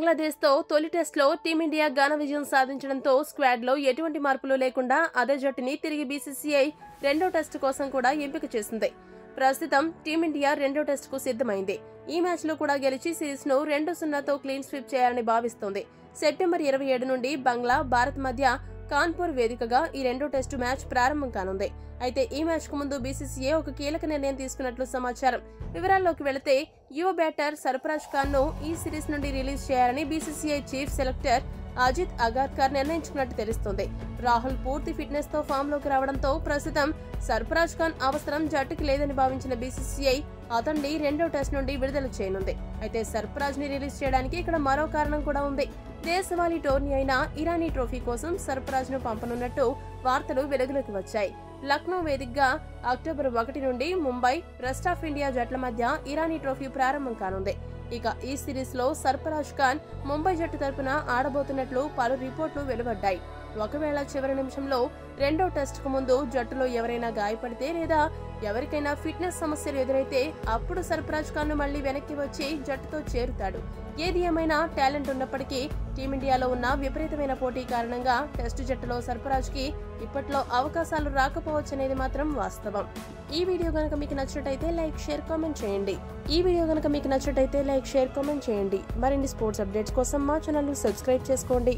బంగ్లాదేశ్తో తొలి టెస్టులో టీమిండియా ఘన విజయం సాధించడంతో స్క్వాడ్లో ఎటువంటి మార్పులు లేకుండా అదే జట్టుని తిరిగి బీసీసీఐ రెండో టెస్టు కోసం కూడా ఎంపిక చేసింది. ప్రస్తుతం టీమిండియా రెండో టెస్టుకు సిద్ధమైంది. ఈ మ్యాచ్లో కూడా గెలిచి సిరీస్ను 2-0తో క్లీన్ స్వీప్ చేయాలని భావిస్తోంది. సెప్టెంబర్ 27 నుండి బంగ్లా, భారత్ మధ్య కాన్పూర్ వేదికగా ఈ రెండో టెస్టు మ్యాచ్ ప్రారంభం కానుంది. అయితే ఈ మ్యాచ్ కు ముందు బీసీసీఐ ఒక కీలక నిర్ణయం తీసుకున్నట్లు సమాచారం. వివరాల్లోకి వెళితే యువ బ్యాటర్ సర్ఫరాజ్ ఖాన్ ను ఈ సిరీస్ నుండి రిలీజ్ చేయాలని BCCI chief selector Ajit Agarkar నిర్ణయించుకున్నట్టు తెలుస్తోంది. రాహుల్ పూర్తి ఫిట్నెస్ తో ఫామ్ లోకి రావడంతో ప్రస్తుతం సర్ఫరాజ్ ఖాన్ అవసరం జట్టుకి లేదని భావించిన బీసీసీఐ అతన్ని రెండో టెస్ట్ నుండి విడుదల చేయనుంది. అయితే సర్ఫరాజ్ ని రిలీజ్ చేయడానికి ఇక్కడ మరో కారణం కూడా ఉంది. దేశవాళీ టోర్నీ అయిన ఇరానీ ట్రోఫీ కోసం సర్ఫరాజ్ ను పంపనున్నట్టు వార్తలు వెలుగులోకి వచ్చాయి. లక్నో వేదికగా అక్టోబర్ 1 నుండి ముంబై, రెస్ట్ ఆఫ్ ఇండియా జట్ల మధ్య ఇరానీ ట్రోఫీ ప్రారంభం కానుంది. ఇక ఈ సిరీస్ లో సర్ఫరాజ్ ఖాన్ ముంబై జట్టు తరపున ఆడబోతున్నట్లు పలు రిపోర్టులు వెలువడ్డాయి. ఒకవేళ చివరి నిమిషంలో రెండో టెస్ట్ కు ముందు జట్టులో ఎవరైనా గాయపడితే లేదా ఎవరికైనా ఫిట్నెస్ సమస్యలు ఎదురైతే అప్పుడు సర్ఫరాజ్ ఖాన్ ను మళ్లీ వెనక్కి వచ్చి జట్టుతో చేరుతాడు. ఏది ఏమైనా టాలెంట్ ఉన్నప్పటికీ టీమిండియాలో ఉన్న విపరీతమైన పోటీ కారణంగా టెస్టు జట్టులో సర్ఫరాజ్ కి ఇప్పట్లో అవకాశాలు రాకపోవచ్చనేది మాత్రం వాస్తవం. ఈ వీడియో గనుక మీకు నచ్చినట్టయితే లైక్, షేర్, కామెంట్ చేయండి. మరిన్ని స్పోర్ట్స్ అప్డేట్స్ కోసం మా ఛానల్ ను సబ్స్క్రైబ్ చేసుకోండి.